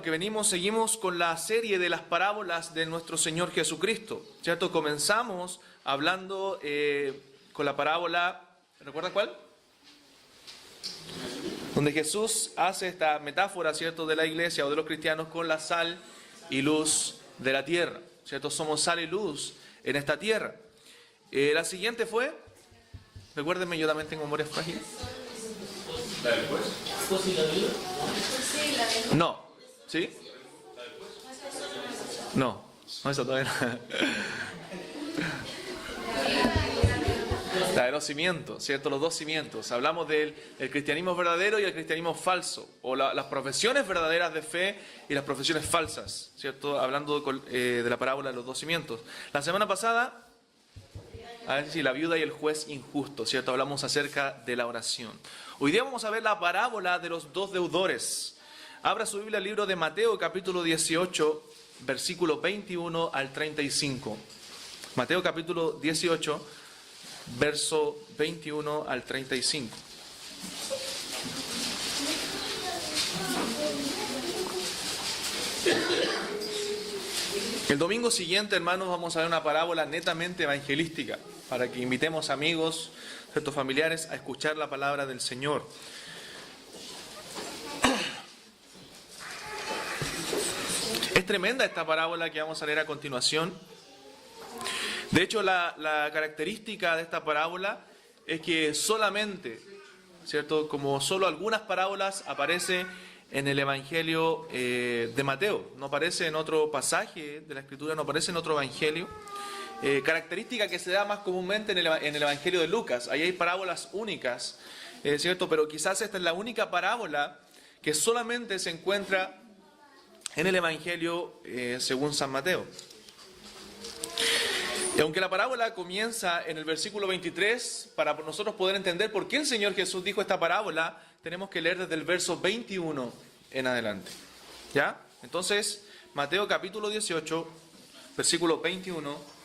que seguimos con la serie de las parábolas de nuestro Señor Jesucristo, ¿cierto? Comenzamos hablando con la parábola, ¿recuerda cuál? Donde Jesús hace esta metáfora, ¿cierto?, de la iglesia o de los cristianos con la sal y luz de la tierra, ¿cierto? Somos sal y luz en esta tierra. La siguiente fue, recuérdenme, yo también tengo memoria frágil. ¿La después? No, ¿sí? No, eso todavía no. La de los cimientos, ¿cierto? Los dos cimientos. Hablamos del cristianismo verdadero y el cristianismo falso, o las profesiones verdaderas de fe y las profesiones falsas, ¿cierto? Hablando de la parábola de los dos cimientos. La semana pasada, la viuda y el juez injusto, ¿cierto? Hablamos acerca de la oración. Hoy día vamos a ver la parábola de los dos deudores. Abra su Biblia al libro de Mateo, capítulo 18, versículo 21 al 35. Mateo, capítulo 18, verso 21 al 35. El domingo siguiente, hermanos, vamos a ver una parábola netamente evangelística, para que invitemos amigos, ciertos familiares, a escuchar la palabra del Señor. Es tremenda esta parábola que vamos a leer a continuación. De hecho, la característica de esta parábola es que solamente, ¿cierto?, como solo algunas parábolas aparece en el Evangelio de Mateo, no aparece en otro pasaje de la Escritura, no aparece en otro Evangelio. Característica que se da más comúnmente en el Evangelio de Lucas. Ahí hay parábolas únicas, ¿cierto? Pero quizás esta es la única parábola que solamente se encuentra en el Evangelio según San Mateo. Y aunque la parábola comienza en el versículo 23, para nosotros poder entender por qué el Señor Jesús dijo esta parábola, tenemos que leer desde el verso 21 en adelante. ¿Ya? Entonces, Mateo capítulo 18, versículo 21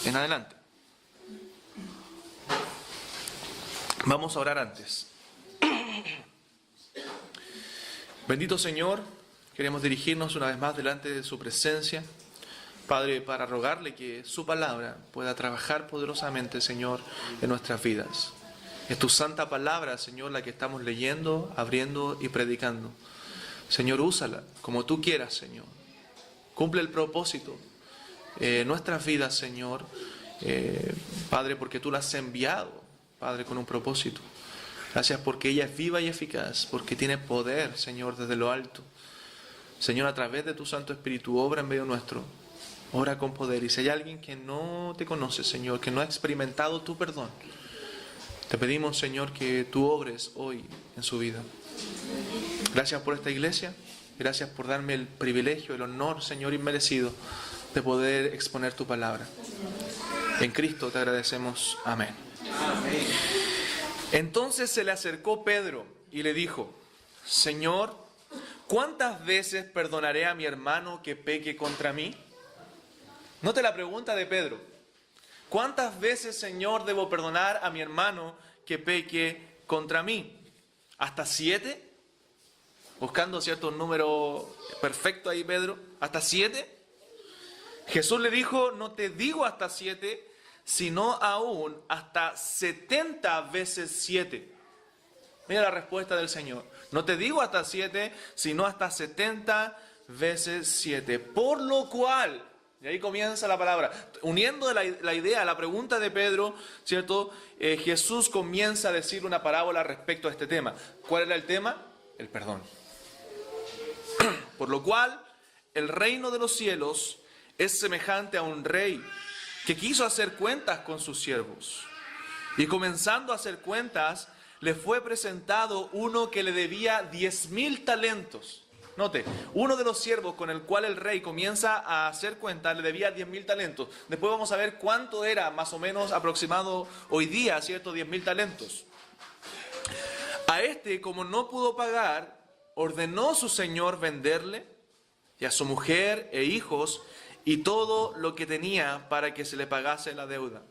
en adelante. Vamos a orar antes. Bendito Señor, queremos dirigirnos una vez más delante de su presencia, Padre, para rogarle que su palabra pueda trabajar poderosamente, Señor, en nuestras vidas. Es tu santa palabra, Señor, la que estamos leyendo, abriendo y predicando. Señor, úsala como tú quieras, Señor. Cumple el propósito en nuestras vidas, Señor, Padre, porque tú la has enviado, Padre, con un propósito. Gracias porque ella es viva y eficaz, porque tiene poder, Señor, desde lo alto. Señor, a través de tu Santo Espíritu, obra en medio nuestro. Ora con poder. Y si hay alguien que no te conoce, Señor, que no ha experimentado tu perdón, te pedimos, Señor, que tú obres hoy en su vida. Gracias por esta iglesia. Gracias por darme el privilegio, el honor, Señor, inmerecido de poder exponer tu palabra. En Cristo te agradecemos. Amén. Amén. Entonces se le acercó Pedro y le dijo: Señor, ¿cuántas veces perdonaré a mi hermano que peque contra mí? Note la pregunta de Pedro. ¿Cuántas veces, Señor, debo perdonar a mi hermano que peque contra mí? ¿Hasta 7? Buscando cierto número perfecto ahí, Pedro. ¿Hasta 7? Jesús le dijo: no te digo hasta 7, sino aún hasta 70 veces 7. Mira la respuesta del Señor. No te digo hasta 7, sino hasta 70 veces 7. Por lo cual... Y ahí comienza la palabra. Uniendo la idea, la pregunta de Pedro, ¿cierto? Jesús comienza a decir una parábola respecto a este tema. ¿Cuál era el tema? El perdón. Por lo cual, el reino de los cielos es semejante a un rey que quiso hacer cuentas con sus siervos. Y comenzando a hacer cuentas, le fue presentado uno que le debía 10,000 talentos. Note, uno de los siervos con el cual el rey comienza a hacer cuenta le debía 10,000 talentos. Después vamos a ver cuánto era más o menos aproximado hoy día, ¿cierto? 10,000 talentos. A este, como no pudo pagar, ordenó su señor venderle y a su mujer e hijos y todo lo que tenía para que se le pagase la deuda.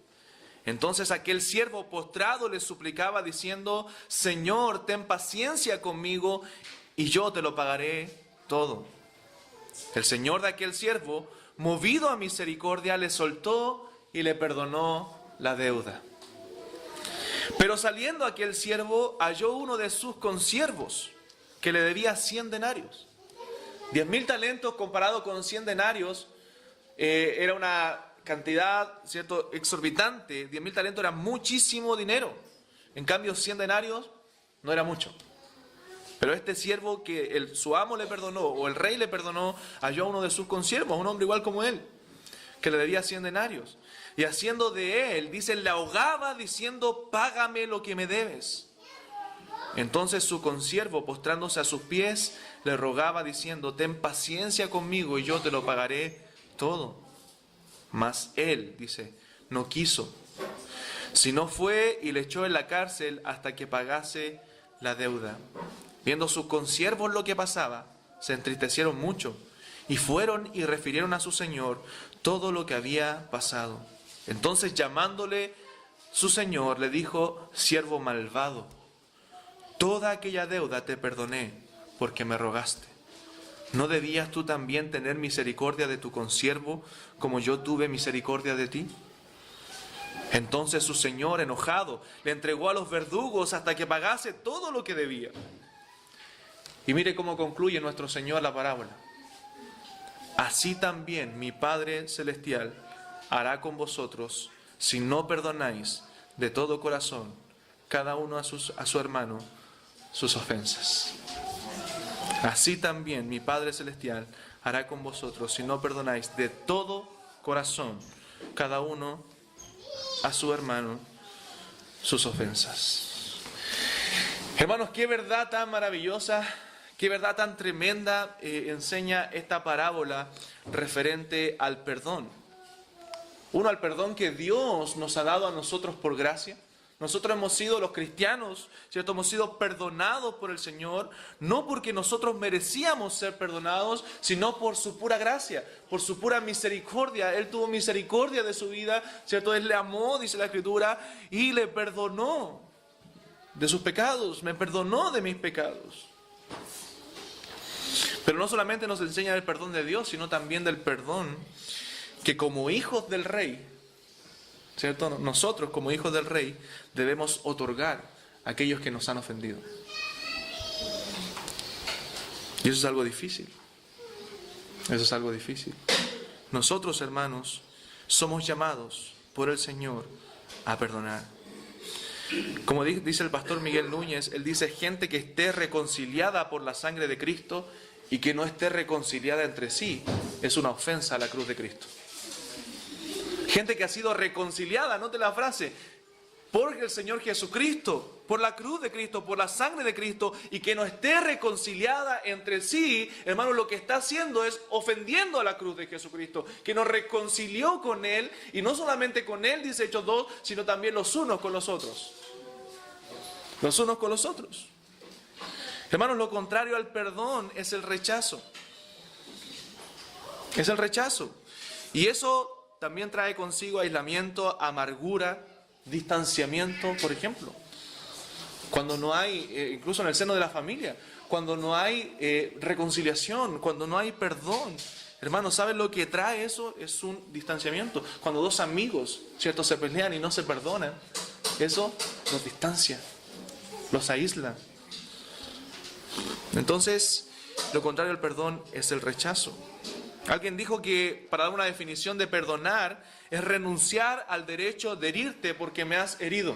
Entonces aquel siervo postrado le suplicaba diciendo: Señor, ten paciencia conmigo y yo te lo pagaré todo. El señor de aquel siervo, movido a misericordia, le soltó y le perdonó la deuda. Pero saliendo aquel siervo, halló uno de sus consiervos que le debía 100 denarios. 10.000 talentos comparado con 100 denarios era una cantidad, ¿cierto?, exorbitante. 10.000 talentos era muchísimo dinero. En cambio, 100 denarios no era mucho. Pero este siervo que su amo le perdonó, o el rey le perdonó, halló a uno de sus consiervos, un hombre igual como él, que le debía 100 denarios. Y haciendo de él, dice, le ahogaba diciendo, págame lo que me debes. Entonces su consiervo, postrándose a sus pies, le rogaba diciendo, ten paciencia conmigo y yo te lo pagaré todo. Mas él, dice, no quiso, sino fue y le echó en la cárcel hasta que pagase la deuda. Viendo sus consiervos lo que pasaba, se entristecieron mucho y fueron y refirieron a su señor todo lo que había pasado. Entonces, llamándole su señor, le dijo, siervo malvado, toda aquella deuda te perdoné porque me rogaste. ¿No debías tú también tener misericordia de tu consiervo como yo tuve misericordia de ti? Entonces su señor, enojado, le entregó a los verdugos hasta que pagase todo lo que debía. Y mire cómo concluye nuestro Señor la parábola. Así también mi Padre Celestial hará con vosotros si no perdonáis de todo corazón cada uno a su hermano sus ofensas. Así también mi Padre Celestial hará con vosotros si no perdonáis de todo corazón cada uno a su hermano sus ofensas. Hermanos, qué verdad tan maravillosa, qué verdad tan tremenda enseña esta parábola referente al perdón. Uno, al perdón que Dios nos ha dado a nosotros por gracia. Nosotros hemos sido los cristianos, ¿cierto? Hemos sido perdonados por el Señor, no porque nosotros merecíamos ser perdonados, sino por su pura gracia, por su pura misericordia. Él tuvo misericordia de su vida, ¿cierto? Él le amó, dice la Escritura, y le perdonó de sus pecados, me perdonó de mis pecados. Pero no solamente nos enseña el perdón de Dios, sino también del perdón que como hijos del Rey, ¿cierto? Nosotros como hijos del Rey debemos otorgar a aquellos que nos han ofendido. Y eso es algo difícil. Eso es algo difícil. Nosotros, hermanos, somos llamados por el Señor a perdonar. Como dice el pastor Miguel Núñez, él dice, gente que esté reconciliada por la sangre de Cristo y que no esté reconciliada entre sí, es una ofensa a la cruz de Cristo. Gente que ha sido reconciliada, note la frase, por el Señor Jesucristo, por la cruz de Cristo, por la sangre de Cristo, y que no esté reconciliada entre sí, hermano, lo que está haciendo es ofendiendo a la cruz de Jesucristo, que nos reconcilió con Él, y no solamente con Él, dice Hechos 2, sino también los unos con los otros. Los unos con los otros. Hermanos, lo contrario al perdón es el rechazo. Es el rechazo. Y eso también trae consigo aislamiento, amargura, distanciamiento, por ejemplo. Cuando no hay, incluso en el seno de la familia, cuando no hay reconciliación, cuando no hay perdón. Hermanos, ¿saben lo que trae eso? Es un distanciamiento. Cuando dos amigos, ¿cierto?, se pelean y no se perdonan, eso los distancia, los aísla. Entonces, lo contrario al perdón es el rechazo. Alguien dijo que para dar una definición de perdonar es renunciar al derecho de herirte porque me has herido.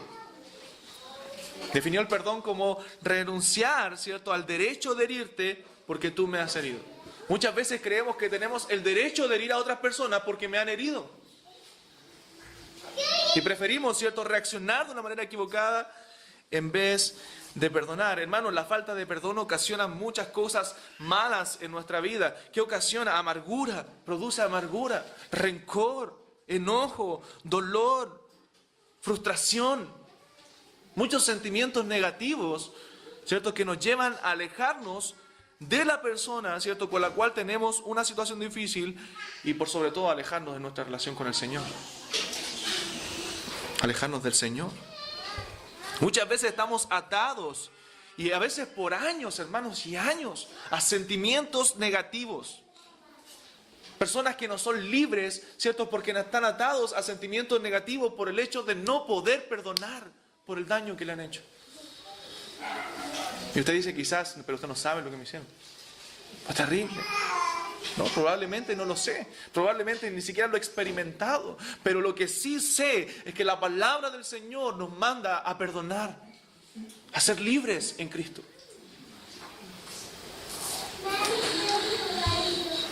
Definió el perdón como renunciar, ¿cierto?, al derecho de herirte porque tú me has herido. Muchas veces creemos que tenemos el derecho de herir a otras personas porque me han herido. Y preferimos, ¿cierto?, reaccionar de una manera equivocada en vez de perdonar. Hermanos, la falta de perdón ocasiona muchas cosas malas en nuestra vida. ¿Qué ocasiona? Amargura, produce amargura, rencor, enojo, dolor, frustración. Muchos sentimientos negativos, ¿cierto?, que nos llevan a alejarnos de la persona, ¿cierto?, con la cual tenemos una situación difícil y por sobre todo alejarnos de nuestra relación con el Señor. Alejarnos del Señor. Muchas veces estamos atados y a veces por años, hermanos, y años, a sentimientos negativos. Personas que no son libres, ¿cierto? Porque están atados a sentimientos negativos por el hecho de no poder perdonar por el daño que le han hecho. Y usted dice quizás, pero usted no sabe lo que me hicieron. Es terrible. No, probablemente no lo sé. Probablemente ni siquiera lo he experimentado. Pero lo que sí sé es que la palabra del Señor nos manda a perdonar, a ser libres en Cristo.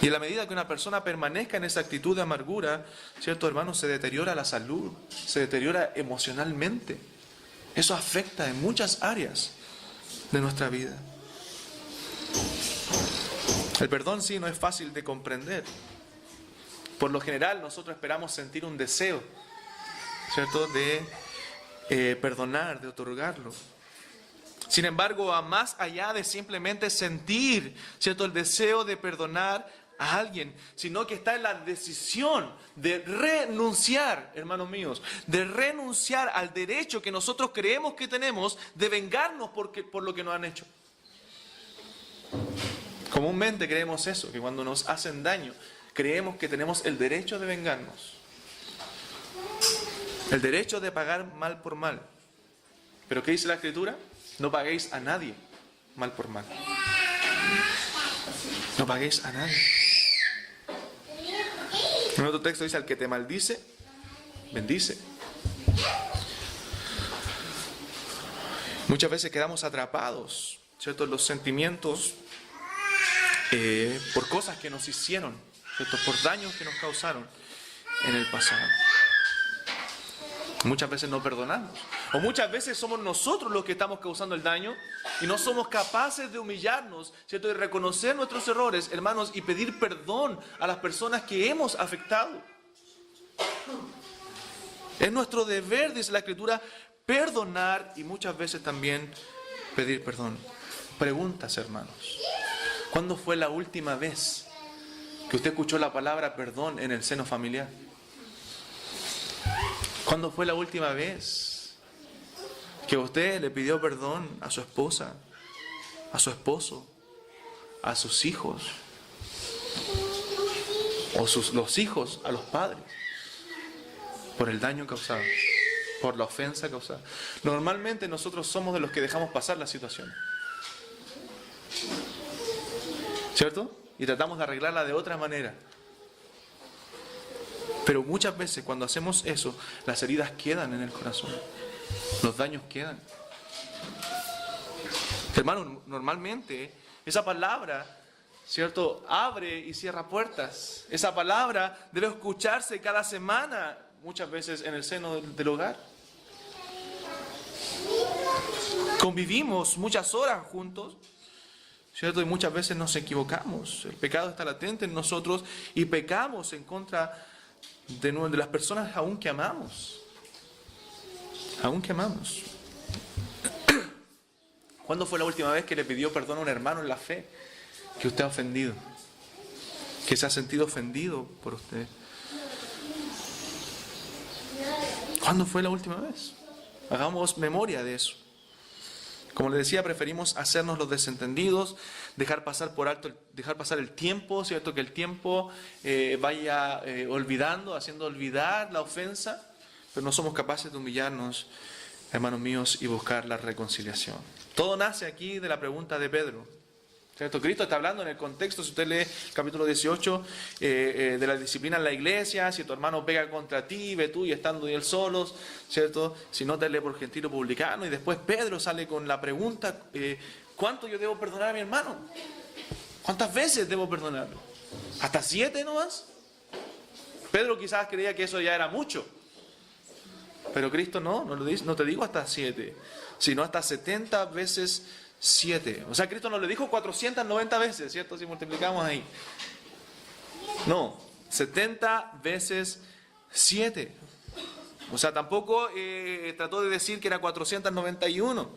Y en la medida que una persona permanezca en esa actitud de amargura, ¿cierto, hermanos? Se deteriora la salud, se deteriora emocionalmente. Eso afecta en muchas áreas de nuestra vida. El perdón sí no es fácil de comprender. Por lo general nosotros esperamos sentir un deseo, ¿cierto?, de perdonar, de otorgarlo. Sin embargo, va más allá de simplemente sentir, ¿cierto?, el deseo de perdonar a alguien, sino que está en la decisión de renunciar, hermanos míos, de renunciar al derecho que nosotros creemos que tenemos de vengarnos por lo que nos han hecho. Comúnmente creemos eso, que cuando nos hacen daño, creemos que tenemos el derecho de vengarnos, el derecho de pagar mal por mal. ¿Pero qué dice la Escritura? No paguéis a nadie mal por mal. No paguéis a nadie. En otro texto dice: al que te maldice, bendice. Muchas veces quedamos atrapados, ¿cierto?, en los sentimientos por cosas que nos hicieron, ¿cierto?, por daños que nos causaron en el pasado. Muchas veces no perdonamos. O muchas veces somos nosotros los que estamos causando el daño y no somos capaces de humillarnos, ¿cierto?, de reconocer nuestros errores, hermanos, y pedir perdón a las personas que hemos afectado. Es nuestro deber, dice la Escritura, perdonar y muchas veces también pedir perdón. Preguntas, hermanos. ¿Cuándo fue la última vez que usted escuchó la palabra perdón en el seno familiar? ¿Cuándo fue la última vez que usted le pidió perdón a su esposa, a su esposo, a sus hijos, o los hijos a los padres, por el daño causado, por la ofensa causada? Normalmente nosotros somos de los que dejamos pasar la situación, ¿cierto? Y tratamos de arreglarla de otra manera. Pero muchas veces cuando hacemos eso, las heridas quedan en el corazón. Los daños quedan. Hermano, normalmente esa palabra, ¿cierto?, abre y cierra puertas. Esa palabra debe escucharse cada semana, muchas veces en el seno del hogar. Convivimos muchas horas juntos, ¿cierto? Y muchas veces nos equivocamos. El pecado está latente en nosotros y pecamos en contra de las personas aún que amamos. Aún que amamos. ¿Cuándo fue la última vez que le pidió perdón a un hermano en la fe que usted ha ofendido? Que se ha sentido ofendido por usted. ¿Cuándo fue la última vez? Hagamos memoria de eso. Como les decía, preferimos hacernos los desentendidos, dejar pasar por alto, dejar pasar el tiempo, ¿cierto? Que el tiempo vaya olvidando, haciendo olvidar la ofensa, pero no somos capaces de humillarnos, hermanos míos, y buscar la reconciliación. Todo nace aquí de la pregunta de Pedro, ¿cierto? Cristo está hablando en el contexto, si usted lee el capítulo 18, de la disciplina en la iglesia. Si tu hermano pega contra ti, ve tú y estando y él solos, ¿cierto? Si no, te lee por gentil o publicano. Y después Pedro sale con la pregunta, ¿cuánto yo debo perdonar a mi hermano? ¿Cuántas veces debo perdonarlo? ¿Hasta 7 nomás? Pedro quizás creía que eso ya era mucho. Pero Cristo no te digo hasta 7, sino hasta 70 veces 7. O sea, Cristo nos lo dijo 490 veces, ¿cierto? Si multiplicamos ahí. No, 70 veces 7. O sea, tampoco trató de decir que era 491.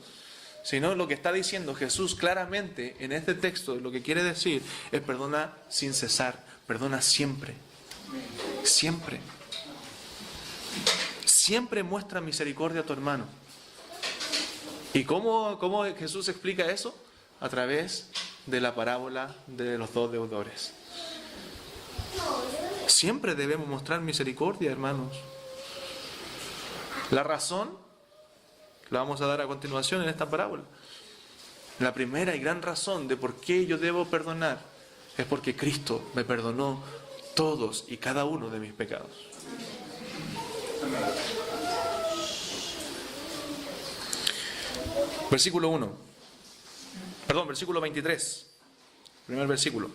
Sino lo que está diciendo Jesús claramente en este texto, lo que quiere decir es perdona sin cesar, perdona siempre. Siempre. Siempre muestra misericordia a tu hermano. ¿Y cómo Jesús explica eso? A través de la parábola de los dos deudores. Siempre debemos mostrar misericordia, hermanos. La razón la vamos a dar a continuación en esta parábola. La primera y gran razón de por qué yo debo perdonar es porque Cristo me perdonó todos y cada uno de mis pecados. Versículo 23. Primer versículo.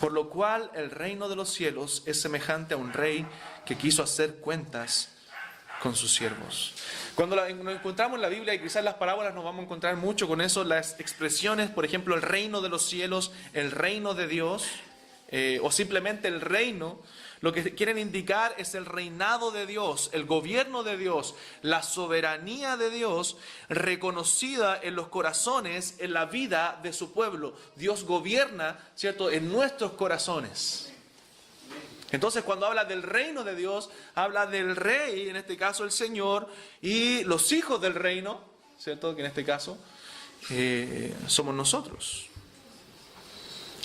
Por lo cual el reino de los cielos es semejante a un rey que quiso hacer cuentas con sus siervos. Cuando nos encontramos en la Biblia, y quizás en las parábolas nos vamos a encontrar mucho con eso, las expresiones, por ejemplo, el reino de los cielos, el reino de Dios, o simplemente el reino, lo que quieren indicar es el reinado de Dios, el gobierno de Dios, la soberanía de Dios reconocida en los corazones, en la vida de su pueblo. Dios gobierna, ¿cierto?, en nuestros corazones. Entonces, cuando habla del reino de Dios, habla del rey, en este caso el Señor, y los hijos del reino, ¿cierto?, que en este caso somos nosotros.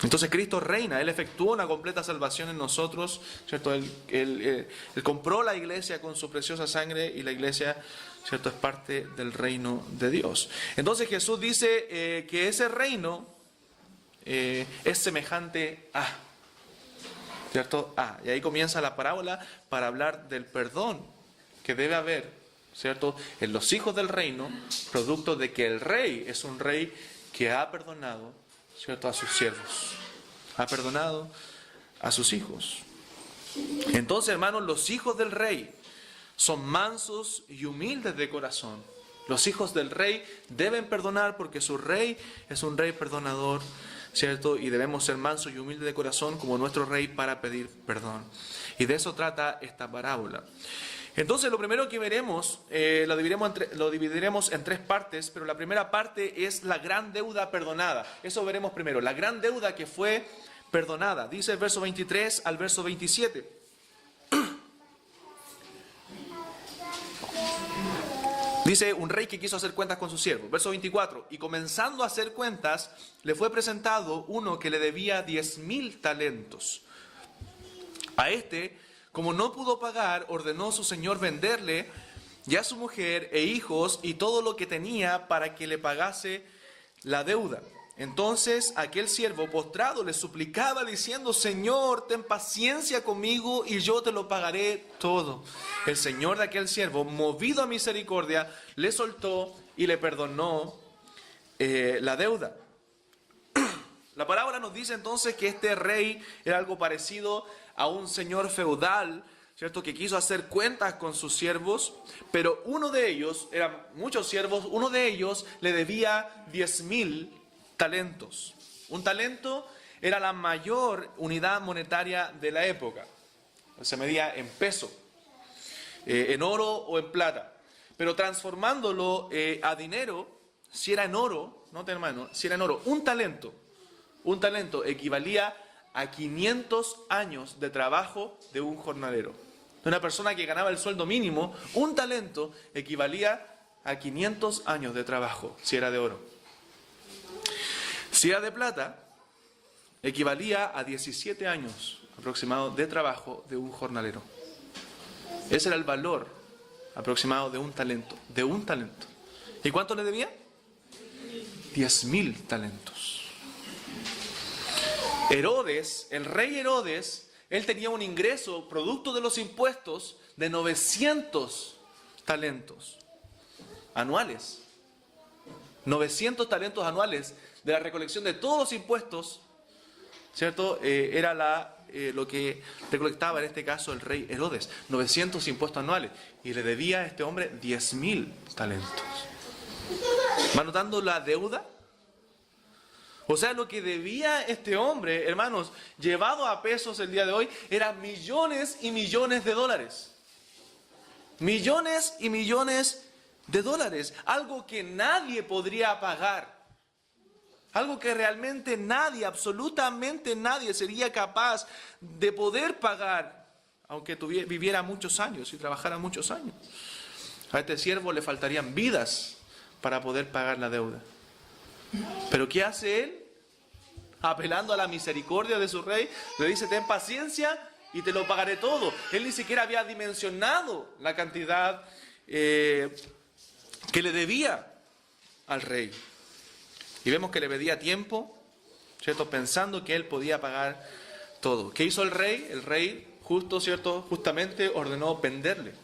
Entonces Cristo reina, Él efectuó una completa salvación en nosotros, ¿cierto? Él compró la iglesia con su preciosa sangre y la iglesia, ¿cierto?, es parte del reino de Dios. Entonces Jesús dice que ese reino es semejante a, ¿cierto? Y ahí comienza la parábola para hablar del perdón que debe haber, ¿cierto?, en los hijos del reino, producto de que el rey es un rey que ha perdonado, ¿cierto?, a sus siervos, ha perdonado a sus hijos. Entonces, hermanos, los hijos del rey son mansos y humildes de corazón. Los hijos del rey deben perdonar porque su rey es un rey perdonador, ¿cierto? Y debemos ser mansos y humildes de corazón como nuestro rey para pedir perdón. Y de eso trata esta parábola. Entonces, lo primero que veremos, lo dividiremos en tres partes, pero la primera parte es la gran deuda perdonada. Eso veremos primero, la gran deuda que fue perdonada. Dice el verso 23 al verso 27. Dice, un rey que quiso hacer cuentas con su siervo. Verso 24, y comenzando a hacer cuentas, le fue presentado uno que le debía 10,000 talentos. A este, como no pudo pagar, ordenó su señor venderle y a su mujer e hijos y todo lo que tenía para que le pagase la deuda. Entonces aquel siervo postrado le suplicaba diciendo, Señor, ten paciencia conmigo y yo te lo pagaré todo. El señor de aquel siervo, movido a misericordia, le soltó y le perdonó la deuda. La parábola nos dice entonces que este rey era algo parecido a un señor feudal, ¿cierto?, que quiso hacer cuentas con sus siervos, pero uno de ellos, eran muchos siervos, uno de ellos le debía 10,000 talentos. Un talento era la mayor unidad monetaria de la época. Se medía en peso, en oro o en plata. Pero transformándolo a dinero, si era en oro, no hermano, si era en oro, un talento equivalía a 500 años de trabajo de un jornalero. De una persona que ganaba el sueldo mínimo, un talento equivalía a 500 años de trabajo, si era de oro. Si era de plata, equivalía a 17 años aproximados de trabajo de un jornalero. Ese era el valor aproximado de un talento. ¿Y cuánto le debía? 10,000 talentos. Herodes, el rey Herodes, él tenía un ingreso producto de los impuestos de 900 talentos anuales. 900 talentos anuales de la recolección de todos los impuestos, ¿cierto? Era lo que recolectaba en este caso el rey Herodes. 900 impuestos anuales. Y le debía a este hombre 10,000 talentos. ¿Va notando la deuda? O sea, lo que debía este hombre, hermanos, llevado a pesos el día de hoy, eran millones y millones de dólares. Millones y millones de dólares. Algo que nadie podría pagar. Algo que realmente nadie, absolutamente nadie sería capaz de poder pagar, aunque viviera muchos años y trabajara muchos años. A este siervo le faltarían vidas para poder pagar la deuda. Pero ¿qué hace él? Apelando a la misericordia de su rey, le dice: ten paciencia y te lo pagaré todo. Él ni siquiera había dimensionado la cantidad que le debía al rey. Y vemos que le pedía tiempo, ¿cierto? Pensando que él podía pagar todo. ¿Qué hizo el rey? El rey justamente ordenó venderle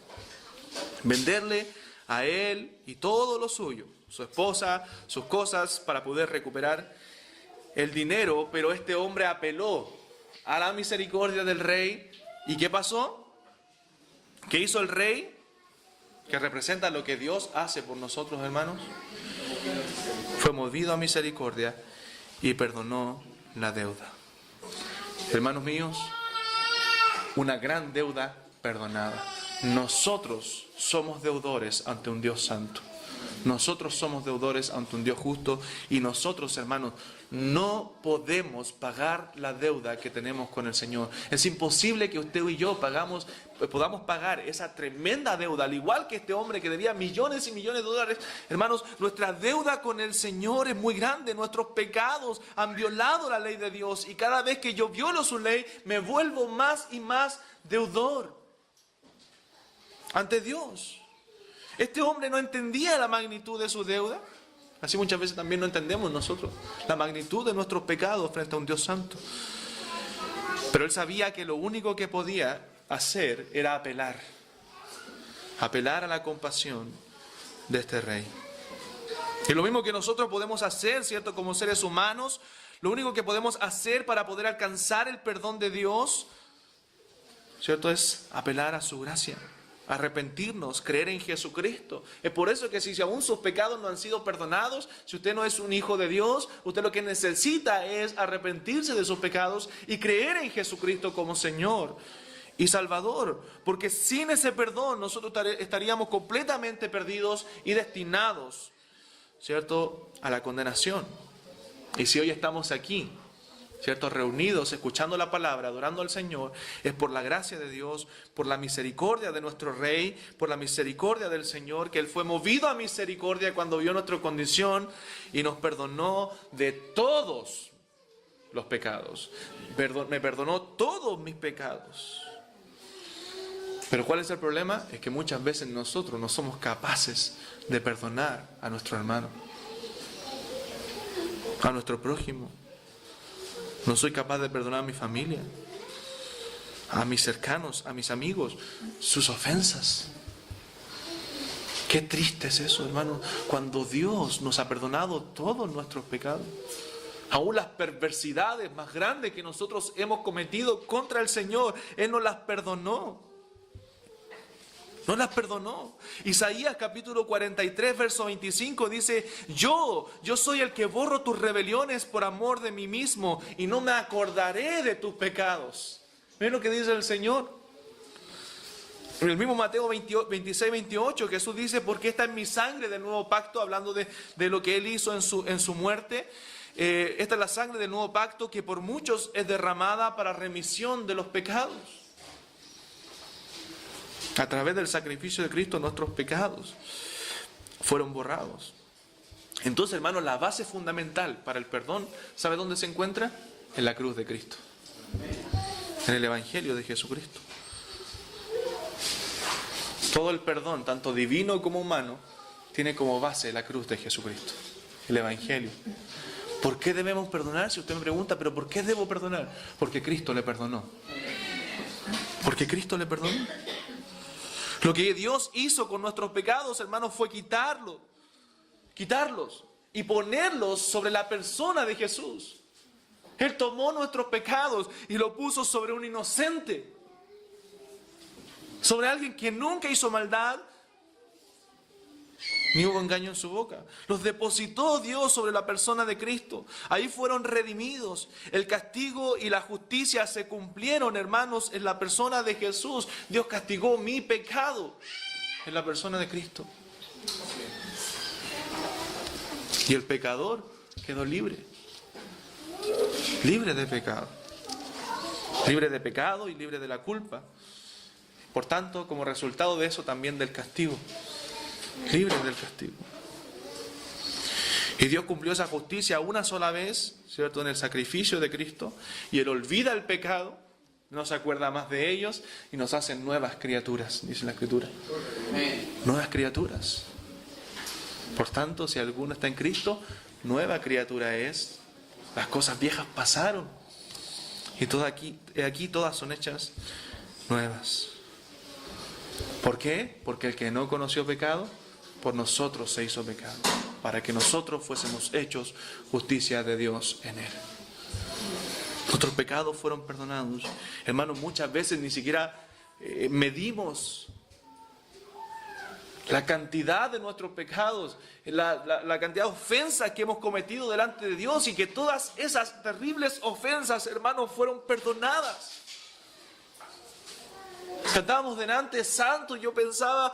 a él y todo lo suyo, su esposa, sus cosas, para poder recuperar el dinero. Pero este hombre apeló a la misericordia del rey. ¿Y qué pasó? ¿Qué hizo el rey? Que representa lo que Dios hace por nosotros, hermanos. Fue movido a misericordia y perdonó la deuda. Hermanos míos, una gran deuda perdonada. Nosotros somos deudores ante un Dios santo. Nosotros somos deudores ante un Dios justo, y nosotros, hermanos, no podemos pagar la deuda que tenemos con el Señor. Es imposible que usted y yo podamos pagar esa tremenda deuda, al igual que este hombre que debía millones y millones de dólares. Hermanos, nuestra deuda con el Señor es muy grande. Nuestros pecados han violado la ley de Dios, y cada vez que yo violo su ley, me vuelvo más y más deudor ante Dios. Este hombre no entendía la magnitud de su deuda. Así muchas veces también no entendemos nosotros la magnitud de nuestros pecados frente a un Dios santo. Pero él sabía que lo único que podía hacer era apelar a la compasión de este rey. Y lo mismo que nosotros podemos hacer, ¿cierto? Como seres humanos, lo único que podemos hacer para poder alcanzar el perdón de Dios, ¿cierto?, es apelar a su gracia, arrepentirnos, creer en Jesucristo. Es por eso que si aún sus pecados no han sido perdonados, si usted no es un hijo de Dios, usted lo que necesita es arrepentirse de sus pecados y creer en Jesucristo como Señor y Salvador. Porque sin ese perdón nosotros estaríamos completamente perdidos y destinados, ¿cierto?, a la condenación. Y si hoy estamos aquí, ¿cierto?, reunidos, escuchando la palabra, adorando al Señor, es por la gracia de Dios, por la misericordia de nuestro Rey, por la misericordia del Señor, que Él fue movido a misericordia cuando vio nuestra condición y nos perdonó de todos los pecados. Me perdonó todos mis pecados. Pero ¿cuál es el problema? Es que muchas veces nosotros no somos capaces de perdonar a nuestro hermano, a nuestro prójimo. No soy capaz de perdonar a mi familia, a mis cercanos, a mis amigos, sus ofensas. Qué triste es eso, hermano, cuando Dios nos ha perdonado todos nuestros pecados. Aún las perversidades más grandes que nosotros hemos cometido contra el Señor, Él nos las perdonó. No las perdonó. Isaías capítulo 43, verso 25 dice: Yo soy el que borro tus rebeliones por amor de mí mismo, y no me acordaré de tus pecados. ¿Ven lo que dice el Señor? En el mismo Mateo 26, 28, Jesús dice: porque esta es mi sangre del nuevo pacto, hablando de lo que Él hizo en su muerte. Esta es la sangre del nuevo pacto que por muchos es derramada para remisión de los pecados. A través del sacrificio de Cristo nuestros pecados fueron borrados. Entonces, hermanos, la base fundamental para el perdón, ¿sabe dónde se encuentra? En la cruz de Cristo, en el Evangelio de Jesucristo. Todo el perdón, tanto divino como humano, tiene como base la cruz de Jesucristo, el Evangelio. ¿Por qué debemos perdonar? Si usted me pregunta, ¿pero por qué debo perdonar? Porque Cristo le perdonó. Porque Cristo le perdonó. Lo que Dios hizo con nuestros pecados, hermanos, fue quitarlos y ponerlos sobre la persona de Jesús. Él tomó nuestros pecados y lo puso sobre un inocente, sobre alguien que nunca hizo maldad, ni hubo engaño en su boca. Los depositó Dios sobre la persona de Cristo. Ahí fueron redimidos. El castigo y la justicia se cumplieron, hermanos, en la persona de Jesús. Dios castigó mi pecado en la persona de Cristo. Y el pecador quedó libre. Libre de pecado. Libre de pecado y libre de la culpa. Por tanto, como resultado de eso, también del castigo. Libre del castigo. Y Dios cumplió esa justicia una sola vez, ¿cierto?, en el sacrificio de Cristo. Y Él olvida el pecado, no se acuerda más de ellos y nos hace nuevas criaturas, dice la Escritura. Nuevas criaturas. Por tanto, si alguno está en Cristo, nueva criatura es. Las cosas viejas pasaron. Y aquí todas son hechas nuevas. ¿Por qué? Porque el que no conoció pecado, por nosotros se hizo pecado, para que nosotros fuésemos hechos justicia de Dios en Él. Nuestros pecados fueron perdonados. Hermanos, muchas veces ni siquiera medimos la cantidad de nuestros pecados, la cantidad de ofensas que hemos cometido delante de Dios, y que todas esas terribles ofensas, hermanos, fueron perdonadas. Cantábamos delante santo, y yo pensaba,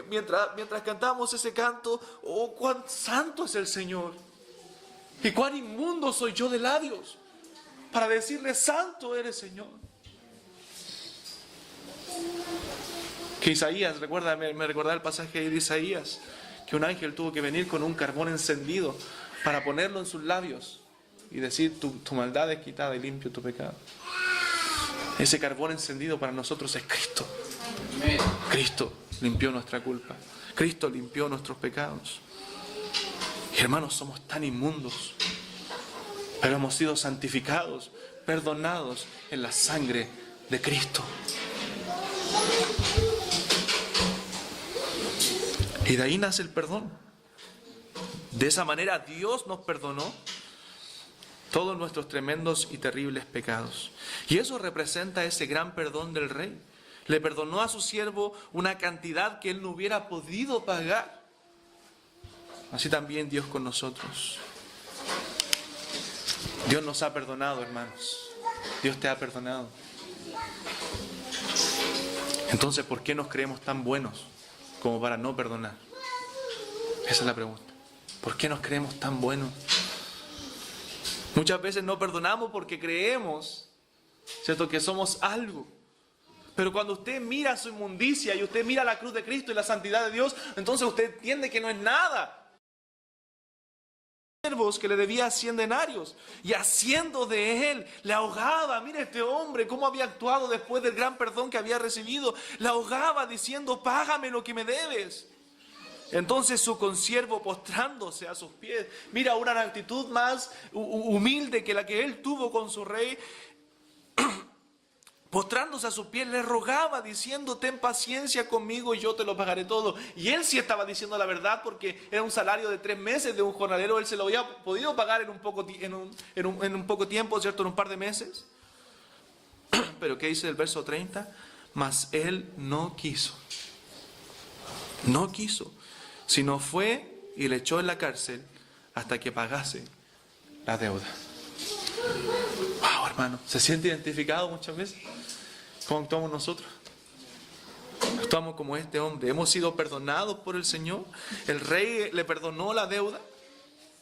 mientras cantábamos ese canto, oh, cuán santo es el Señor, y cuán inmundo soy yo de labios para decirle santo eres, Señor. Que Isaías, me recordaba el pasaje de Isaías, que un ángel tuvo que venir con un carbón encendido para ponerlo en sus labios y decir, tu maldad es quitada y limpio tu pecado. Ese carbón encendido para nosotros es Cristo. Cristo limpió nuestra culpa. Cristo limpió nuestros pecados. Y hermanos, somos tan inmundos, pero hemos sido santificados, perdonados en la sangre de Cristo. Y de ahí nace el perdón. De esa manera Dios nos perdonó todos nuestros tremendos y terribles pecados. Y eso representa ese gran perdón del Rey. Le perdonó a su siervo una cantidad que él no hubiera podido pagar. Así también Dios con nosotros. Dios nos ha perdonado, hermanos. Dios te ha perdonado. Entonces, ¿por qué nos creemos tan buenos como para no perdonar? Esa es la pregunta. ¿Por qué nos creemos tan buenos? Muchas veces no perdonamos porque creemos, ¿cierto?, que somos algo. Pero cuando usted mira su inmundicia y usted mira la cruz de Cristo y la santidad de Dios, entonces usted entiende que no es nada. Siervos que le debía 100 denarios y haciendo de él, le ahogaba. Mira este hombre cómo había actuado después del gran perdón que había recibido. Le ahogaba diciendo, págame lo que me debes. Entonces su consiervo, postrándose a sus pies, mira, una actitud más humilde que la que él tuvo con su rey, postrándose a sus pies, le rogaba diciendo, ten paciencia conmigo y yo te lo pagaré todo. Y él sí estaba diciendo la verdad, porque era un salario de 3 meses de un jornalero. Él se lo había podido pagar en un poco tiempo, ¿cierto?, en un par de meses. Pero ¿qué dice el verso 30? Mas él no quiso. No quiso, sino fue y le echó en la cárcel hasta que pagase la deuda. Wow, hermano, ¿se siente identificado muchas veces? ¿Cómo actuamos nosotros? Actuamos como este hombre. Hemos sido perdonados por el Señor. El rey le perdonó la deuda,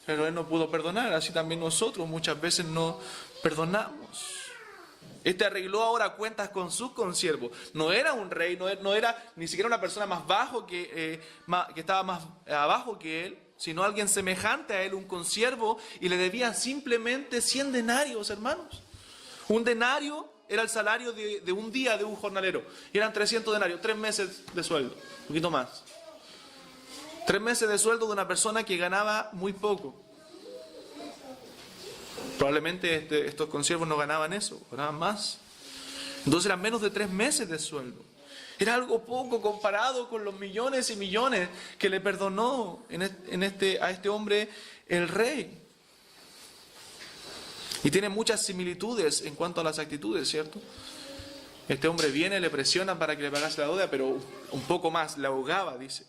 pero él no pudo perdonar. Así también nosotros muchas veces no perdonamos. Este arregló ahora cuentas con su consiervo. No era un rey, no era ni siquiera una persona más bajo que estaba más abajo que él, sino alguien semejante a él, un consiervo, y le debía simplemente 100 denarios, hermanos. Un denario era el salario de un día de un jornalero, y eran 300 denarios, 3 meses de sueldo, un poquito más. 3 meses de sueldo de una persona que ganaba muy poco. Probablemente estos consiervos no ganaban eso, ganaban más. Entonces eran menos de 3 meses de sueldo. Era algo poco comparado con los millones y millones que le perdonó a este hombre el rey. Y tiene muchas similitudes en cuanto a las actitudes, ¿cierto? Este hombre viene, le presiona para que le pagase la deuda, pero un poco más, le ahogaba, dice.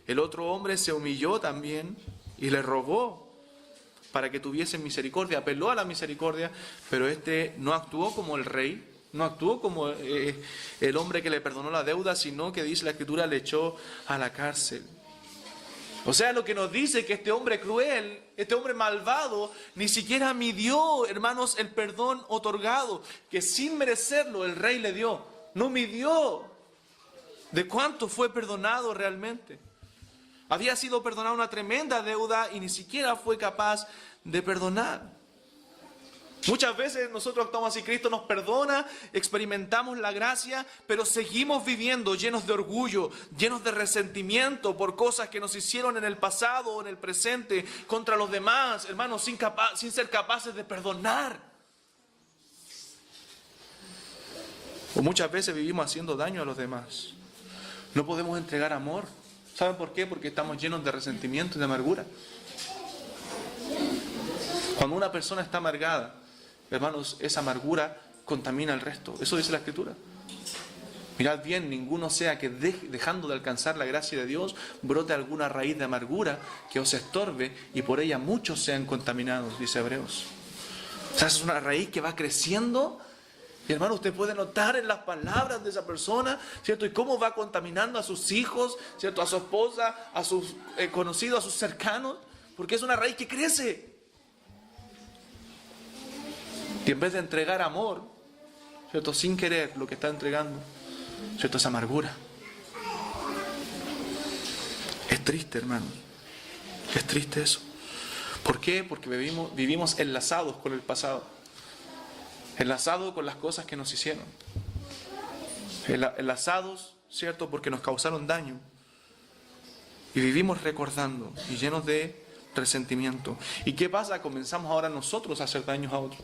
El otro hombre se humilló también y le rogó para que tuviesen misericordia, apeló a la misericordia, pero este no actuó como el rey, no actuó como el hombre que le perdonó la deuda, sino que dice la Escritura, le echó a la cárcel. O sea, lo que nos dice que este hombre cruel, este hombre malvado, ni siquiera midió, hermanos, el perdón otorgado, que sin merecerlo el rey le dio. No midió de cuánto fue perdonado realmente. Había sido perdonada una tremenda deuda y ni siquiera fue capaz de perdonar. Muchas veces nosotros actuamos así, Cristo nos perdona, experimentamos la gracia, pero seguimos viviendo llenos de orgullo, llenos de resentimiento por cosas que nos hicieron en el pasado o en el presente contra los demás, hermanos, sin ser capaces de perdonar. O muchas veces vivimos haciendo daño a los demás. No podemos entregar amor. ¿Saben por qué? Porque estamos llenos de resentimiento y de amargura. Cuando una persona está amargada, hermanos, esa amargura contamina el resto. Eso dice la Escritura. Mirad bien, ninguno sea que dejando de alcanzar la gracia de Dios, brote alguna raíz de amargura que os estorbe y por ella muchos sean contaminados, dice Hebreos. O sea, es una raíz que va creciendo. Y hermano, usted puede notar en las palabras de esa persona, ¿cierto? Y cómo va contaminando a sus hijos, ¿cierto? A su esposa, a sus conocidos, a sus cercanos, porque es una raíz que crece. Y en vez de entregar amor, ¿cierto? Sin querer, lo que está entregando, ¿cierto? Es amargura. Es triste, hermano. Es triste eso. ¿Por qué? Porque vivimos enlazados con el pasado. Enlazados con las cosas que nos hicieron. Enlazados, ¿cierto? Porque nos causaron daño. Y vivimos recordando y llenos de resentimiento. ¿Y qué pasa? Comenzamos ahora nosotros a hacer daños a otros,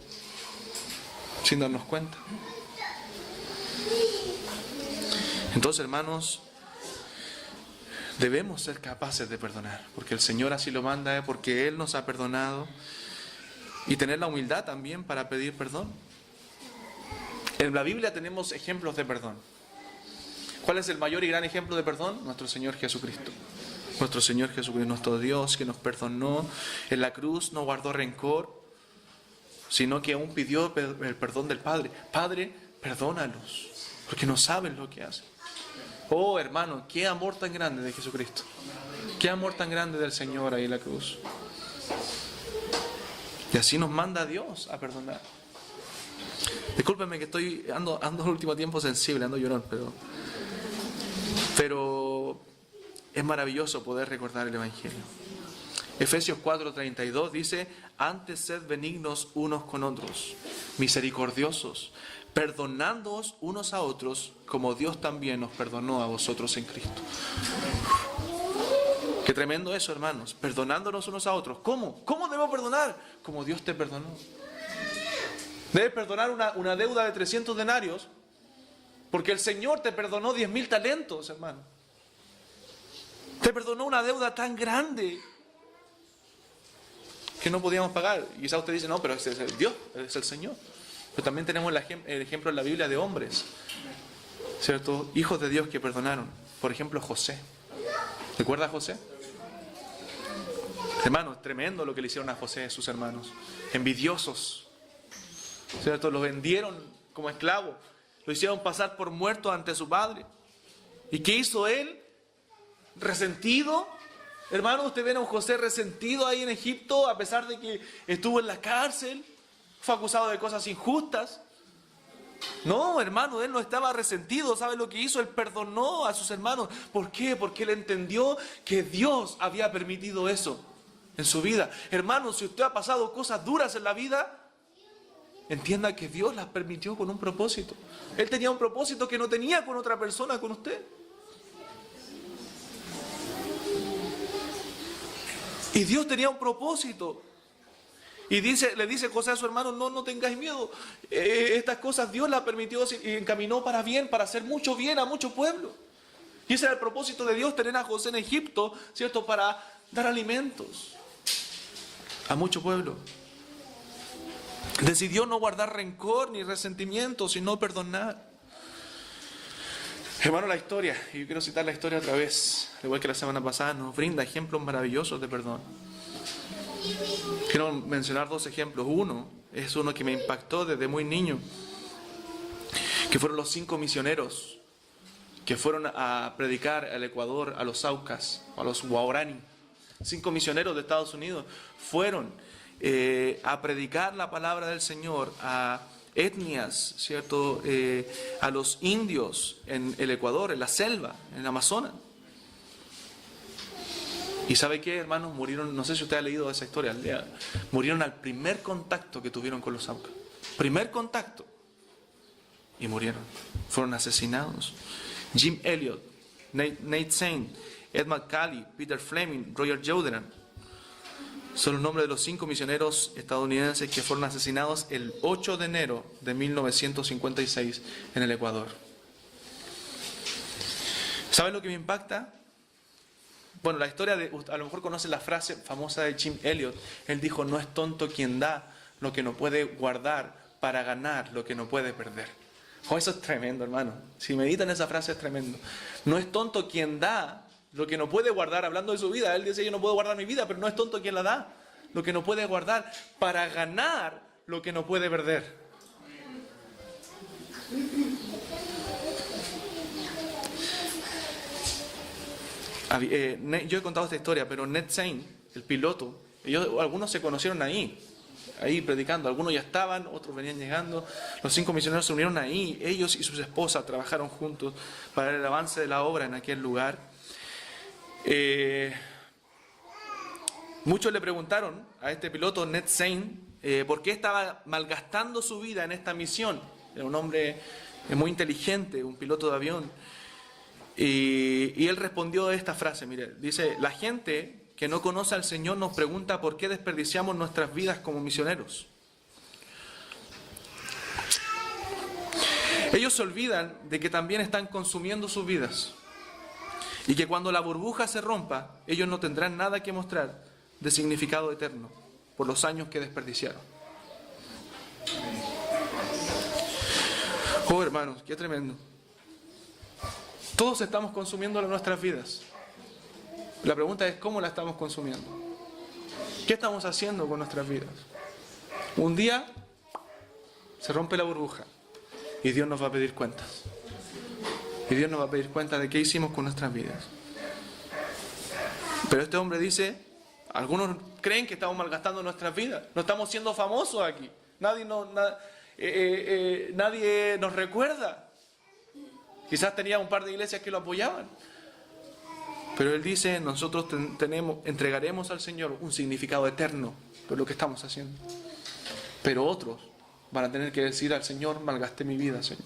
sin darnos cuenta. Entonces, hermanos, debemos ser capaces de perdonar, porque el Señor así lo manda, porque Él nos ha perdonado, y tener la humildad también para pedir perdón. En la Biblia tenemos ejemplos de perdón. ¿Cuál es el mayor y gran ejemplo de perdón? Nuestro Señor Jesucristo. Nuestro Señor Jesucristo, nuestro Dios, que nos perdonó en la cruz, no guardó rencor, sino que aún pidió el perdón del Padre. Padre, perdónalos, porque no saben lo que hacen. Oh, hermano, qué amor tan grande de Jesucristo. Qué amor tan grande del Señor ahí en la cruz. Y así nos manda Dios a perdonar. Discúlpenme que ando el último tiempo sensible, ando llorón, pero es maravilloso poder recordar el Evangelio. Efesios 4:32 dice: antes sed benignos unos con otros, misericordiosos, perdonándoos unos a otros, como Dios también nos perdonó a vosotros en Cristo. Qué tremendo eso, hermanos, perdonándonos unos a otros. ¿Cómo? ¿Cómo debo perdonar? Como Dios te perdonó. Debes perdonar una deuda de 300 denarios, porque el Señor te perdonó 10.000 talentos, hermano. Te perdonó una deuda tan grande que no podíamos pagar. Y quizás usted dice, no, pero ese es el Dios, es el Señor. Pero también tenemos el ejemplo en la Biblia de hombres, ¿cierto? Hijos de Dios que perdonaron. Por ejemplo, José. ¿Recuerda a José? Hermano, es tremendo lo que le hicieron a José sus hermanos. Envidiosos, ¿cierto? Lo vendieron como esclavo. Lo hicieron pasar por muerto ante su padre. ¿Y qué hizo él? Resentido. Hermano, usted ve a un José resentido ahí en Egipto, a pesar de que estuvo en la cárcel, fue acusado de cosas injustas. No, hermano, él no estaba resentido. ¿Sabe lo que hizo? Él perdonó a sus hermanos. ¿Por qué? Porque él entendió que Dios había permitido eso en su vida. Hermano, si usted ha pasado cosas duras en la vida, entienda que Dios las permitió con un propósito. Él tenía un propósito que no tenía con otra persona, con usted. Y Dios tenía un propósito. Y le dice José a su hermano, no tengáis miedo. Estas cosas Dios las permitió y encaminó para bien, para hacer mucho bien a mucho pueblo. Y ese era el propósito de Dios, tener a José en Egipto, ¿cierto? Para dar alimentos a mucho pueblo. Decidió no guardar rencor ni resentimiento, sino perdonar. Hermano, la historia, y yo quiero citar la historia otra vez, al igual que la semana pasada, nos brinda ejemplos maravillosos de perdón. Quiero mencionar dos ejemplos. Uno es uno que me impactó desde muy niño, que fueron los 5 misioneros que fueron a predicar al Ecuador, a los Aucas, a los Guaraní. 5 misioneros de Estados Unidos fueron a predicar la palabra del Señor a etnias, ¿cierto? A los indios en el Ecuador, en la selva, en el Amazonas. ¿Y sabe qué, hermanos? Murieron, no sé si usted ha leído esa historia, murieron al primer contacto que tuvieron con los Aucas. Primer contacto. Y murieron. Fueron asesinados. Jim Elliot, Nate Saint, Ed McCallie, Peter Fleming, Roger Joderan. Son los nombres de los 5 misioneros estadounidenses que fueron asesinados el 8 de enero de 1956 en el Ecuador. ¿Saben lo que me impacta? Bueno, la historia a lo mejor conocen la frase famosa de Jim Elliot. Él dijo: no es tonto quien da lo que no puede guardar para ganar lo que no puede perder. Oh, eso es tremendo, hermano. Si meditan esa frase es tremendo. No es tonto quien da lo que no puede guardar, hablando de su vida. Él dice: yo no puedo guardar mi vida, pero no es tonto quien la da. Lo que no puede guardar para ganar lo que no puede perder. Yo he contado esta historia, pero Ned Saint, el piloto, algunos se conocieron ahí predicando. Algunos ya estaban, otros venían llegando. Los 5 misioneros se unieron ahí. Ellos y sus esposas trabajaron juntos para el avance de la obra en aquel lugar. Muchos le preguntaron a este piloto, Ned Saint, por qué estaba malgastando su vida en esta misión. Era un hombre muy inteligente, un piloto de avión. Y él respondió esta frase, mire, dice: la gente que no conoce al Señor nos pregunta por qué desperdiciamos nuestras vidas como misioneros. Ellos se olvidan de que también están consumiendo sus vidas y que cuando la burbuja se rompa, ellos no tendrán nada que mostrar de significado eterno por los años que desperdiciaron. Oh, hermanos, qué tremendo. Todos estamos consumiendo nuestras vidas. La pregunta es: ¿cómo la estamos consumiendo? ¿Qué estamos haciendo con nuestras vidas? Un día se rompe la burbuja y Dios nos va a pedir cuentas. Y Dios nos va a pedir cuentas de qué hicimos con nuestras vidas. Pero este hombre dice: algunos creen que estamos malgastando nuestras vidas. No estamos siendo famosos aquí. Nadie nos recuerda. Quizás tenía un par de iglesias que lo apoyaban. Pero él dice: nosotros entregaremos al Señor un significado eterno por lo que estamos haciendo. Pero otros van a tener que decir al Señor: malgasté mi vida, Señor.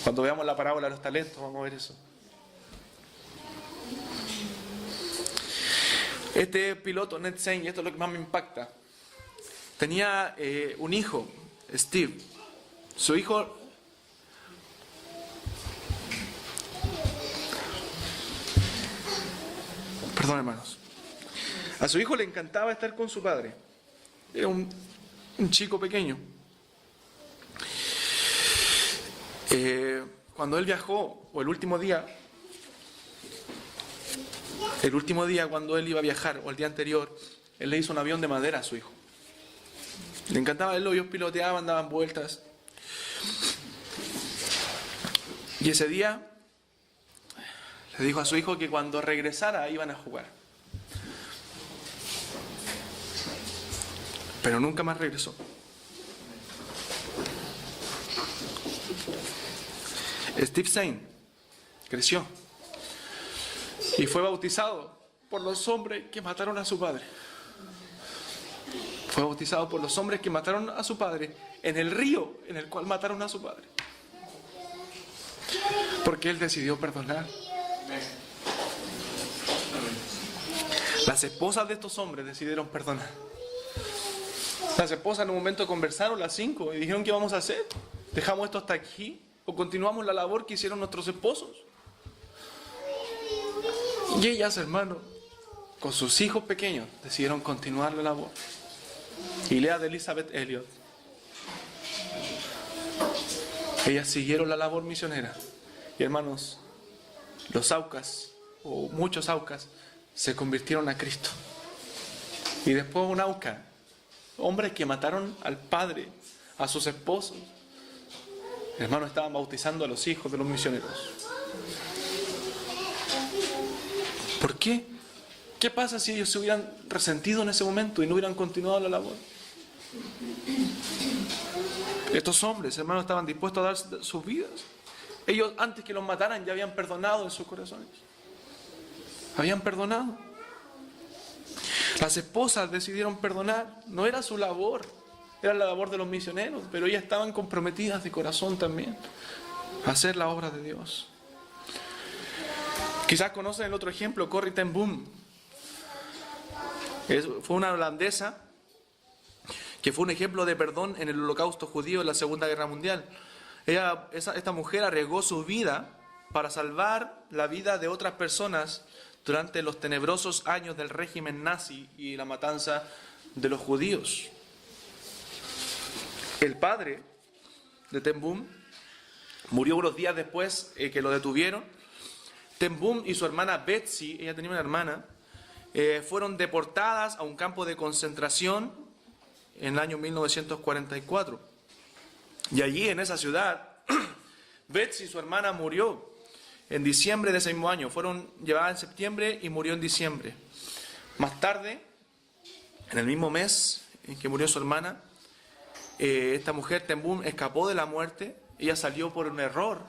Cuando veamos la parábola de los talentos vamos a ver eso. Este piloto, Ned Saint, y esto es lo que más me impacta, tenía un hijo, Steve. Su hijo... Perdón, hermanos. A su hijo le encantaba estar con su padre. Era un chico pequeño. Cuando él viajó, o el último día cuando él iba a viajar, o el día anterior, él le hizo un avión de madera a su hijo. Le encantaba verlo, ellos piloteaban, daban vueltas. Y ese día le dijo a su hijo que cuando regresara iban a jugar. Pero nunca más regresó. Steve Saint creció y fue bautizado por los hombres que mataron a su padre. Fue bautizado por los hombres que mataron a su padre en el río en el cual mataron a su padre. Porque él decidió perdonar. Las esposas de estos hombres decidieron perdonar. Las esposas en un momento conversaron, las 5, y dijeron: ¿qué vamos a hacer? ¿Dejamos esto hasta aquí o continuamos la labor que hicieron nuestros esposos? Y ellas, hermano, con sus hijos pequeños, decidieron continuar la labor. Y lea de Elizabeth Elliot. Ellas siguieron la labor misionera. Y hermanos, los Aucas, o muchos Aucas, se convirtieron a Cristo. Y después un Auca, hombres que mataron al padre, a sus esposos, hermanos, estaban bautizando a los hijos de los misioneros. ¿Por qué? ¿Qué pasa si ellos se hubieran resentido en ese momento y no hubieran continuado la labor? Estos hombres, hermanos, estaban dispuestos a dar sus vidas. Ellos, antes que los mataran, ya habían perdonado en sus corazones. Habían perdonado. Las esposas decidieron perdonar. No era su labor, era la labor de los misioneros, pero ellas estaban comprometidas de corazón también a hacer la obra de Dios. Quizás conocen el otro ejemplo, Corrie ten Boom. Fue una holandesa que fue un ejemplo de perdón en el holocausto judío en la Segunda Guerra Mundial. Esta mujer arriesgó su vida para salvar la vida de otras personas durante los tenebrosos años del régimen nazi y la matanza de los judíos. El padre de ten Boom murió unos días después que lo detuvieron. Ten Boom y su hermana Betsy, ella tenía una hermana, fueron deportadas a un campo de concentración en el año 1944. Y allí, en esa ciudad, Betsy, su hermana, murió en diciembre de ese mismo año. Fueron llevadas en septiembre y murió en diciembre. Más tarde, en el mismo mes en que murió su hermana, esta mujer, ten Boom, escapó de la muerte. Ella salió por un error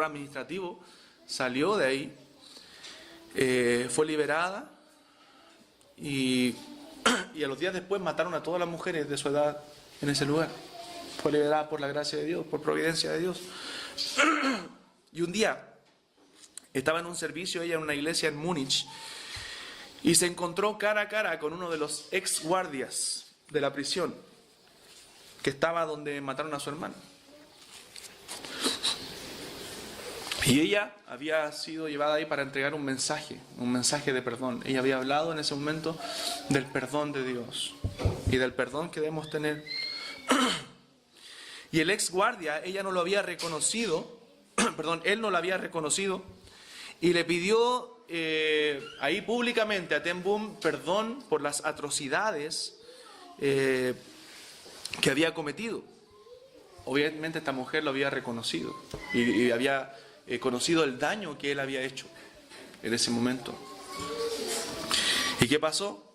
administrativo, salió de ahí, fue liberada y a los días después mataron a todas las mujeres de su edad en ese lugar. Fue liberada por la gracia de Dios, por providencia de Dios. Y un día estaba en un servicio, ella en una iglesia en Múnich, y se encontró cara a cara con uno de los ex guardias de la prisión, que estaba donde mataron a su hermano. Y ella había sido llevada ahí para entregar un mensaje de perdón. Ella había hablado en ese momento del perdón de Dios y del perdón que debemos tener. Y el ex guardia, ella no lo había reconocido, él no lo había reconocido, y le pidió ahí públicamente a ten Boom perdón por las atrocidades que había cometido. Obviamente esta mujer lo había reconocido y había conocido el daño que él había hecho en ese momento. ¿Y qué pasó?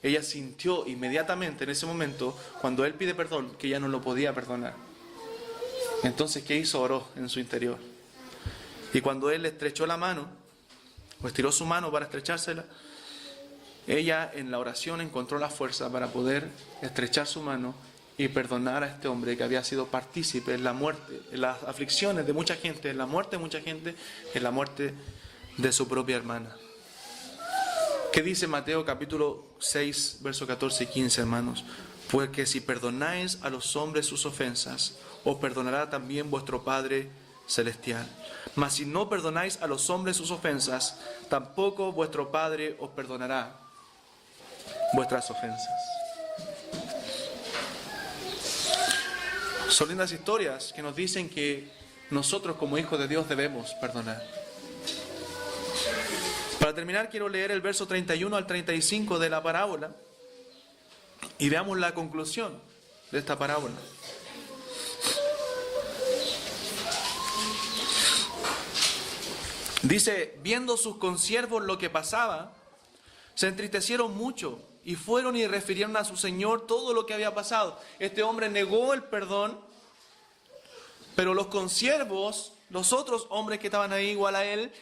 Ella sintió inmediatamente en ese momento, cuando él pide perdón, que ella no lo podía perdonar. Entonces, ¿qué hizo? Oró en su interior. Y cuando él le estrechó la mano, o estiró su mano para estrechársela, ella en la oración encontró la fuerza para poder estrechar su mano y perdonar a este hombre que había sido partícipe en la muerte, en las aflicciones de mucha gente, en la muerte de mucha gente, en la muerte de su propia hermana. ¿Qué dice Mateo capítulo 6, versos 14 y 15, hermanos? Pues que si perdonáis a los hombres sus ofensas, os perdonará también vuestro Padre Celestial. Mas si no perdonáis a los hombres sus ofensas, tampoco vuestro Padre os perdonará vuestras ofensas. Son lindas historias que nos dicen que nosotros como hijos de Dios debemos perdonar. Para terminar, quiero leer el verso 31 al 35 de la parábola y veamos la conclusión de esta parábola. Dice, viendo sus consiervos lo que pasaba, se entristecieron mucho y fueron y refirieron a su señor todo lo que había pasado. Este hombre negó el perdón, pero los consiervos, los otros hombres que estaban ahí igual a él,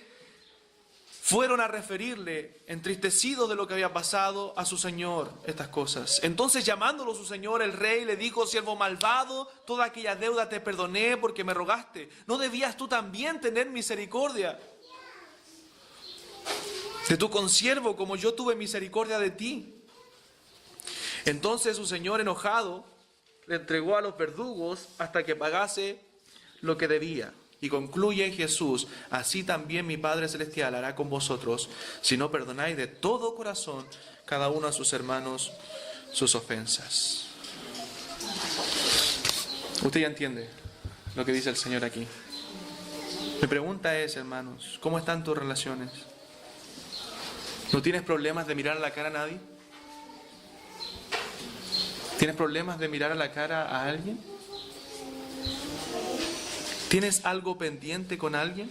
fueron a referirle, entristecidos de lo que había pasado, a su señor estas cosas. Entonces, llamándolo su señor, el rey le dijo: siervo malvado, toda aquella deuda te perdoné porque me rogaste. ¿No debías tú también tener misericordia de tu consiervo como yo tuve misericordia de ti? Entonces su señor, enojado, le entregó a los verdugos hasta que pagase lo que debía. Y concluye Jesús: así también mi Padre Celestial hará con vosotros, si no perdonáis de todo corazón cada uno a sus hermanos sus ofensas. Usted ya entiende lo que dice el Señor aquí. Mi pregunta es, hermanos, ¿cómo están tus relaciones? ¿No tienes problemas de mirar a la cara a nadie? ¿Tienes problemas de mirar a la cara a alguien? ¿Tienes algo pendiente con alguien?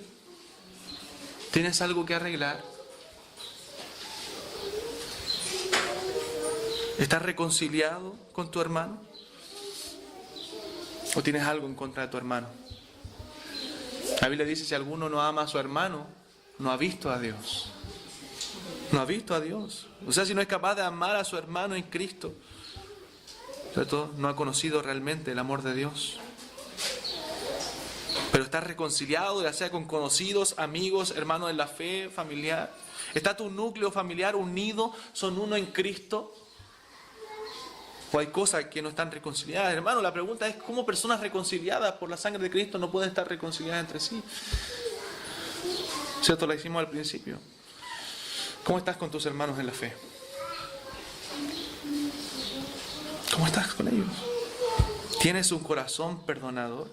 ¿Tienes algo que arreglar? ¿Estás reconciliado con tu hermano? ¿O tienes algo en contra de tu hermano? La Biblia dice: si alguno no ama a su hermano, no ha visto a Dios. No ha visto a Dios. O sea, si no es capaz de amar a su hermano en Cristo, ¿cierto? No ha conocido realmente el amor de Dios. Pero está reconciliado, ya sea con conocidos, amigos, hermanos en la fe, familiar. ¿Está tu núcleo familiar unido? ¿Son uno en Cristo? ¿O hay cosas que no están reconciliadas? Hermano, la pregunta es, ¿cómo personas reconciliadas por la sangre de Cristo no pueden estar reconciliadas entre sí? ¿Cierto? La hicimos al principio. ¿Cómo estás con tus hermanos en la fe? ¿Cómo estás con ellos? ¿Tienes un corazón perdonador?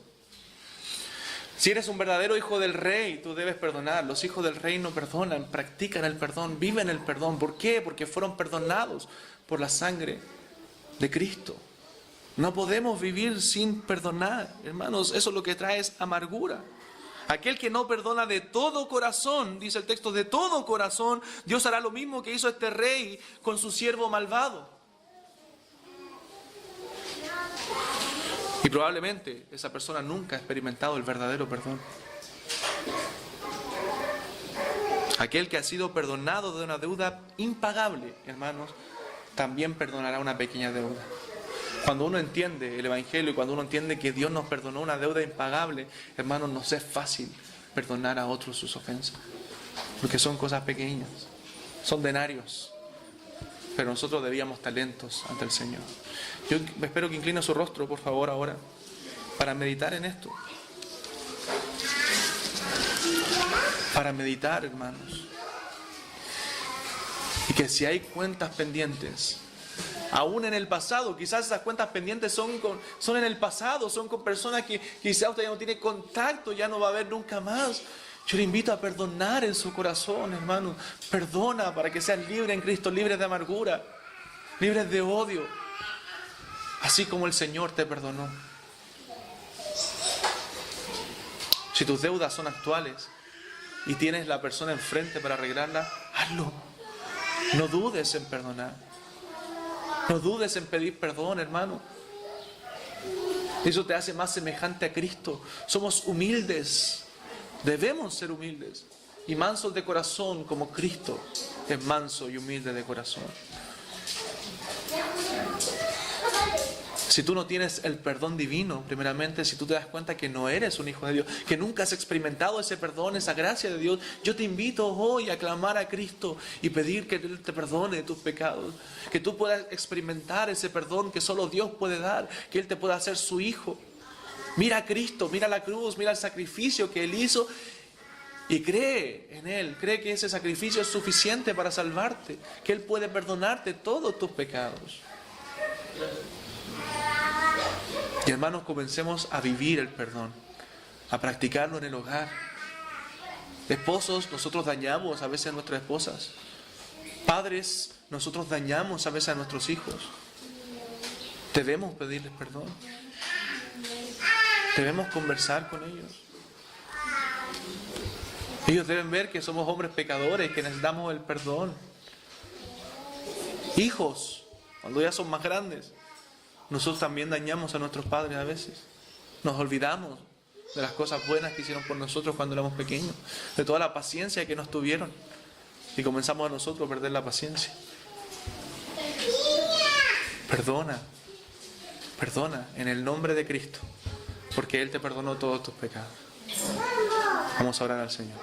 Si eres un verdadero hijo del rey, tú debes perdonar. Los hijos del rey no perdonan, practican el perdón, viven el perdón. ¿Por qué? Porque fueron perdonados por la sangre de Cristo. No podemos vivir sin perdonar, hermanos. Eso lo que trae es amargura. Aquel que no perdona de todo corazón, dice el texto, de todo corazón, Dios hará lo mismo que hizo este rey con su siervo malvado. Y probablemente esa persona nunca ha experimentado el verdadero perdón. Aquel que ha sido perdonado de una deuda impagable, hermanos, también perdonará una pequeña deuda. Cuando uno entiende el Evangelio y cuando uno entiende que Dios nos perdonó una deuda impagable, hermanos, nos es fácil perdonar a otros sus ofensas. Porque son cosas pequeñas, son denarios. Pero nosotros debíamos talentos ante el Señor. Yo espero que incline su rostro, por favor, ahora, para meditar en esto. Para meditar, hermanos. Y que si hay cuentas pendientes, aún en el pasado, quizás esas cuentas pendientes son en el pasado, son con personas que quizás usted ya no tiene contacto, ya no va a ver nunca más. Yo le invito a perdonar en su corazón, hermano. Perdona para que seas libre en Cristo, libres de amargura, libres de odio, así como el Señor te perdonó. Si tus deudas son actuales y tienes la persona enfrente para arreglarla, hazlo. No dudes en perdonar. No dudes en pedir perdón, hermano. Eso te hace más semejante a Cristo. Somos humildes. Debemos ser humildes y mansos de corazón como Cristo es manso y humilde de corazón. Si tú no tienes el perdón divino, primeramente, si tú te das cuenta que no eres un hijo de Dios, que nunca has experimentado ese perdón, esa gracia de Dios, yo te invito hoy a clamar a Cristo y pedir que Él te perdone tus pecados, que tú puedas experimentar ese perdón que solo Dios puede dar, que Él te pueda hacer su hijo. Mira a Cristo, mira la cruz, mira el sacrificio que Él hizo y cree en Él. Cree que ese sacrificio es suficiente para salvarte, que Él puede perdonarte todos tus pecados. Y hermanos, comencemos a vivir el perdón, a practicarlo en el hogar. Esposos, nosotros dañamos a veces a nuestras esposas. Padres, nosotros dañamos a veces a nuestros hijos. Debemos pedirles perdón. Debemos conversar con ellos. Ellos deben ver que somos hombres pecadores, que necesitamos el perdón. Hijos, cuando ya son más grandes, nosotros también dañamos a nuestros padres a veces. Nos olvidamos de las cosas buenas que hicieron por nosotros cuando éramos pequeños, de toda la paciencia que nos tuvieron, y comenzamos a nosotros a perder la paciencia. Perdona en el nombre de Cristo, porque Él te perdonó todos tus pecados. Vamos a orar al Señor.